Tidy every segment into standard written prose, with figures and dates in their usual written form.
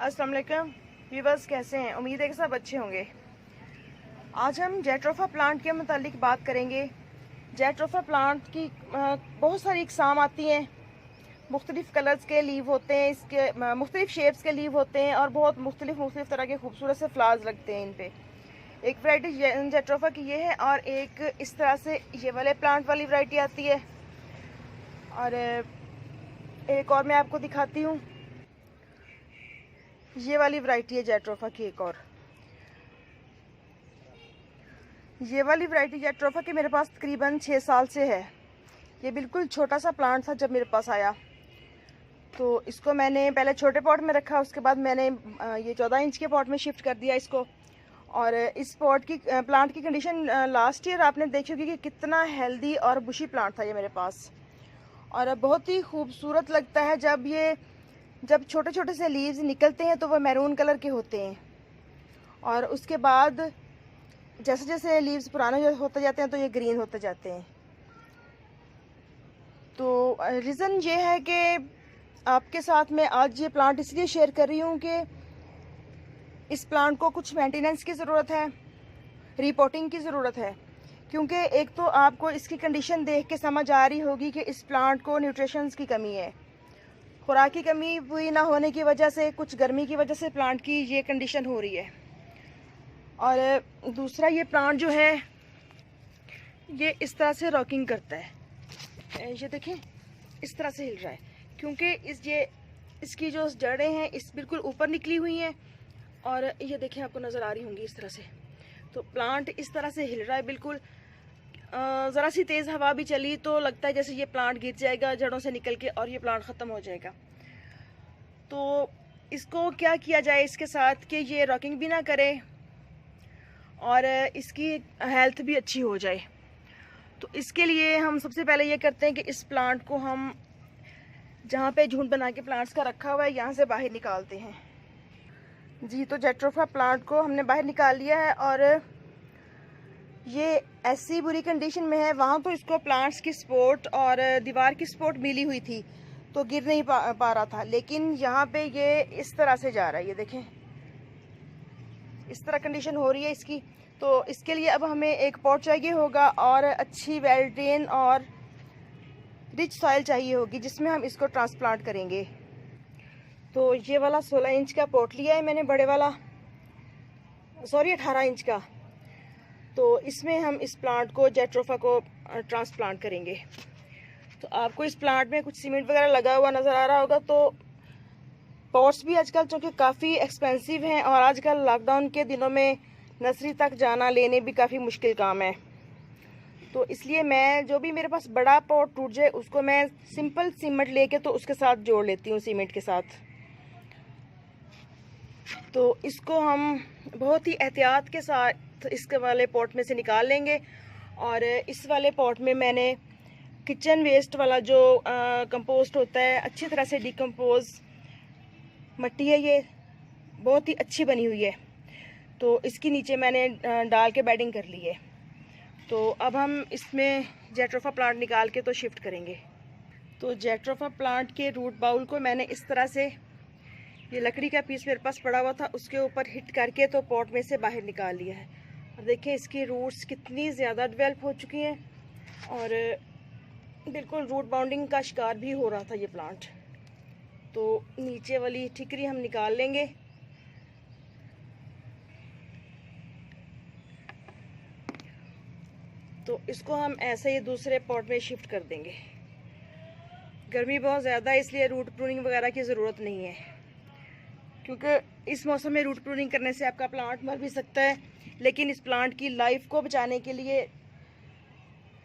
अस्सलाम वालेकुम व्यूवर्स, कैसे हैं? उम्मीद है कि सब अच्छे होंगे। आज हम जेट्रोफा प्लांट के मुतालिक बात करेंगे। जेट्रोफा प्लांट की बहुत सारी इकसाम आती हैं। मुख्तलिफ़ कलर्स के लीव होते हैं, इसके मुख्तलिफ़ शेप्स के लीव होते हैं और बहुत मुख्तलिफ़ तरह के खूबसूरत से फ्लावर्स लगते हैं इन पे। एक वैरायटी जेट्रोफा की ये है और एक इस तरह से ये वाले प्लांट वाली वैरायटी आती है। और एक और मैं आपको दिखाती हूँ, ये वाली वैरायटी है जेट्रोफा की। एक और ये वाली वैरायटी जेट्रोफा की मेरे पास तकरीबन 6 साल से है। ये बिल्कुल छोटा सा प्लांट था जब मेरे पास आया, तो इसको मैंने पहले छोटे पॉट में रखा, उसके बाद मैंने ये 14 इंच के पॉट में शिफ्ट कर दिया इसको। और इस पॉट की प्लांट की कंडीशन लास्ट ईयर आपने देखी होगी कि कितना हेल्दी और बुशी प्लांट था ये मेरे पास। और बहुत ही खूबसूरत लगता है जब छोटे छोटे से लीव्स निकलते हैं तो वो मैरून कलर के होते हैं। और उसके बाद जैसे जैसे लीव्स पुराने होते जाते हैं तो ये ग्रीन होते जाते हैं। तो रीज़न ये है कि आपके साथ मैं आज ये प्लांट इसलिए शेयर कर रही हूँ कि इस प्लांट को कुछ मेंटेनेंस की ज़रूरत है, रिपोर्टिंग की ज़रूरत है। क्योंकि एक तो आपको इसकी कंडीशन देख के समझ आ रही होगी कि इस प्लांट को न्यूट्रिशंस की कमी है, खुराक की कमी पूरी ना होने की वजह से, कुछ गर्मी की वजह से प्लांट की ये कंडीशन हो रही है। और दूसरा, ये प्लांट जो है ये इस तरह से रॉकिंग करता है। ये देखें, इस तरह से हिल रहा है क्योंकि इसकी जो जड़ें हैं इस बिल्कुल ऊपर निकली हुई हैं। और ये देखें, आपको नज़र आ रही होंगी इस तरह से। तो प्लांट इस तरह से हिल रहा है बिल्कुल। ज़रा सी तेज़ हवा भी चली तो लगता है जैसे ये प्लांट गिर जाएगा जड़ों से निकल के और ये प्लांट ख़त्म हो जाएगा। तो इसको क्या किया जाए इसके साथ कि ये रॉकिंग भी ना करे और इसकी हेल्थ भी अच्छी हो जाए। तो इसके लिए हम सबसे पहले ये करते हैं कि इस प्लांट को हम जहाँ पे झुंड बना के प्लांट्स का रखा हुआ है यहाँ से बाहर निकालते हैं। जी, तो जेट्रोफा प्लांट को हमने बाहर निकाल लिया है और ये ऐसी बुरी कंडीशन में है। वहाँ तो इसको प्लांट्स की सपोर्ट और दीवार की सपोर्ट मिली हुई थी तो गिर नहीं पा रहा था, लेकिन यहाँ पे ये इस तरह से जा रहा है। ये देखें, इस तरह कंडीशन हो रही है इसकी। तो इसके लिए अब हमें एक पॉट चाहिए होगा और अच्छी वेल ड्रेन और रिच सॉइल चाहिए होगी जिसमें हम इसको ट्रांसप्लांट करेंगे। तो ये वाला 16 इंच का पॉट लिया है मैंने, बड़े वाला, सॉरी 18 इंच का। तो इसमें हम इस प्लांट को, जेट्रोफा को ट्रांसप्लांट करेंगे। तो आपको इस प्लांट में कुछ सीमेंट वगैरह लगा हुआ नज़र आ रहा होगा। तो पॉट्स भी आजकल चूँकि काफ़ी एक्सपेंसिव हैं और आजकल लॉकडाउन के दिनों में नर्सरी तक जाना लेने भी काफ़ी मुश्किल काम है। तो इसलिए मैं जो भी मेरे पास बड़ा पॉट टूट जाए उसको मैं सिंपल सीमेंट लेके तो उसके साथ जोड़ लेती हूँ सीमेंट के साथ। तो इसको हम बहुत ही एहतियात के साथ इसके वाले पॉट में से निकाल लेंगे। और इस वाले पॉट में मैंने किचन वेस्ट वाला जो कंपोस्ट होता है, अच्छी तरह से डिकम्पोज मिट्टी है, ये बहुत ही अच्छी बनी हुई है। तो इसके नीचे मैंने डाल के बेडिंग कर ली है। तो अब हम इसमें जेट्रोफा प्लांट निकाल के तो शिफ्ट करेंगे। तो जेट्रोफा प्लांट के रूट बाउल को मैंने इस तरह से, ये लकड़ी का पीस मेरे पास पड़ा हुआ था, उसके ऊपर हिट करके तो पॉट में से बाहर निकाल लिया है। और देखिए इसकी रूट्स कितनी ज़्यादा डेवलप हो चुकी हैं और बिल्कुल रूट बाउंडिंग का शिकार भी हो रहा था ये प्लांट। तो नीचे वाली ठिकरी हम निकाल लेंगे। तो इसको हम ऐसे ही दूसरे पॉट में शिफ्ट कर देंगे। गर्मी बहुत ज़्यादा है इसलिए रूट प्रूनिंग वगैरह की ज़रूरत नहीं है, क्योंकि इस मौसम में रूट प्रूनिंग करने से आपका प्लांट मर भी सकता है। लेकिन इस प्लांट की लाइफ को बचाने के लिए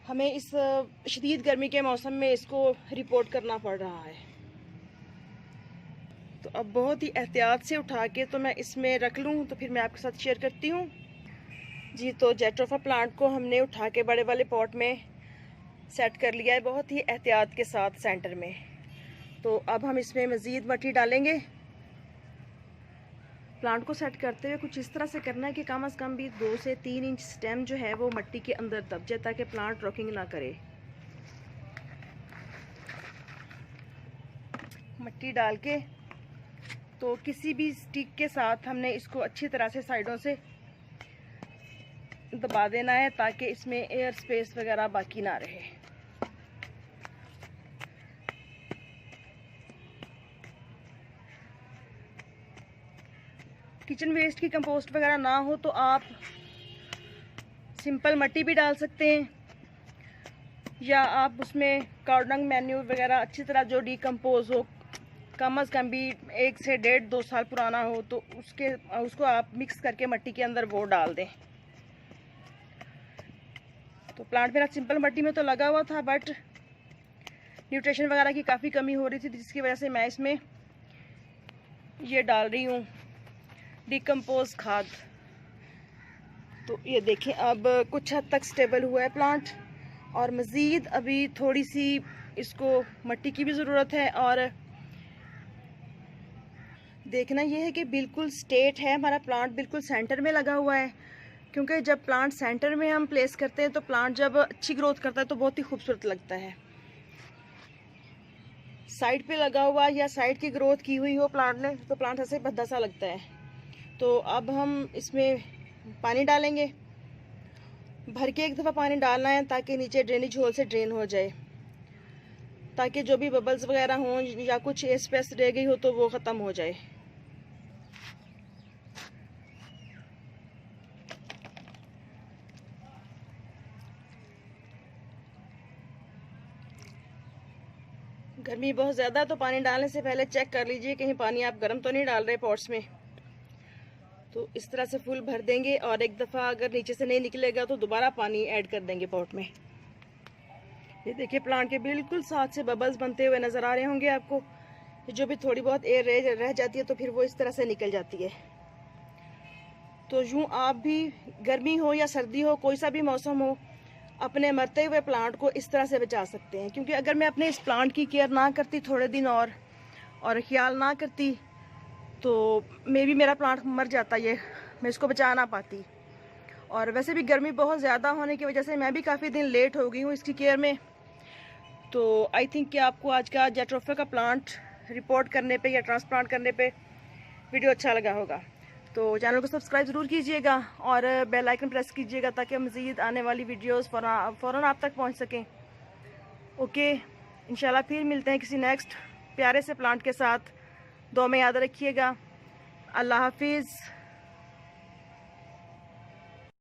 हमें इस शदीद गर्मी के मौसम में इसको रिपोर्ट करना पड़ रहा है। तो अब बहुत ही एहतियात से उठा के तो मैं इसमें रख लूँ तो फिर मैं आपके साथ शेयर करती हूँ। जी, तो जेट्रोफा प्लांट को हमने उठा के बड़े वाले पॉट में सेट कर लिया है बहुत ही एहतियात के साथ सेंटर में। तो अब हम इसमें मज़ीद मिट्टी डालेंगे। प्लांट को सेट करते हुए कुछ इस तरह से करना है कि कम से कम भी 2 से 3 इंच स्टेम जो है वो मिट्टी के अंदर दब जाए ताकि प्लांट रॉकिंग ना करे। मिट्टी डाल के तो किसी भी स्टिक के साथ हमने इसको अच्छी तरह से साइडों से दबा देना है ताकि इसमें एयर स्पेस वगैरह बाकी ना रहे। किचन वेस्ट की कंपोस्ट वगैरह ना हो तो आप सिंपल मट्टी भी डाल सकते हैं, या आप उसमें काउडंग मैन्यूर वगैरह अच्छी तरह जो डिकम्पोज हो, कम अज़ कम भी 1 से 1.5-2 साल पुराना हो, तो उसको आप मिक्स करके मट्टी के अंदर वो डाल दें। तो प्लांट मेरा सिंपल मट्टी में तो लगा हुआ था, बट न्यूट्रिशन वगैरह की काफ़ी कमी हो रही थी, जिसकी वजह से मैं इसमें ये डाल रही हूँ डिकम्पोज खाद। तो ये देखें अब कुछ हद तक स्टेबल हुआ है प्लांट, और मज़ीद अभी थोड़ी सी इसको मट्टी की भी ज़रूरत है। और देखना ये है कि बिल्कुल स्ट्रेट है हमारा प्लांट, बिल्कुल सेंटर में लगा हुआ है, क्योंकि जब प्लांट सेंटर में हम प्लेस करते हैं तो प्लांट जब अच्छी ग्रोथ करता है तो बहुत ही खूबसूरत लगता है। साइड पे लगा हुआ या साइड की ग्रोथ की हुई हो प्लांट ने तो प्लांट ऐसे भद्दा सा लगता है। तो अब हम इसमें पानी डालेंगे, भर के एक दफ़ा पानी डालना है ताकि नीचे ड्रेनेज होल से ड्रेन हो जाए, ताकि जो भी बबल्स वगैरह हों या कुछ एयर स्पेस रह गई हो तो वो ख़त्म हो जाए। गर्मी बहुत ज़्यादा, तो पानी डालने से पहले चेक कर लीजिए कहीं पानी आप गर्म तो नहीं डाल रहे पॉट्स में। तो इस तरह से फुल भर देंगे, और एक दफ़ा अगर नीचे से नहीं निकलेगा तो दोबारा पानी ऐड कर देंगे पॉट में। ये देखिए प्लांट के बिल्कुल साथ से बबल्स बनते हुए नज़र आ रहे होंगे आपको। जो भी थोड़ी बहुत एयर रह जाती है तो फिर वो इस तरह से निकल जाती है। तो यूँ आप भी गर्मी हो या सर्दी हो, कोई सा भी मौसम हो, अपने मरते हुए प्लांट को इस तरह से बचा सकते हैं। क्योंकि अगर मैं अपने इस प्लांट की केयर ना करती थोड़े दिन और ख्याल ना करती तो मे भी मेरा प्लांट मर जाता, ये मैं इसको बचा ना पाती। और वैसे भी गर्मी बहुत ज़्यादा होने की वजह से मैं भी काफ़ी दिन लेट हो गई हूँ इसकी केयर में। तो आई थिंक कि आपको आज का जैट्रोफा का प्लांट रिपोर्ट करने पे या ट्रांसप्लांट करने पे वीडियो अच्छा लगा होगा। तो चैनल को सब्सक्राइब ज़रूर कीजिएगा और बेल आइकन प्रेस कीजिएगा ताकि मज़ीद आने वाली वीडियोस फ़ौरन आप तक पहुंच सकें। ओके, इंशाल्लाह फिर मिलते हैं किसी नेक्स्ट प्यारे से प्लांट के साथ। दुआ में याद रखिएगा। अल्लाह हाफिज़।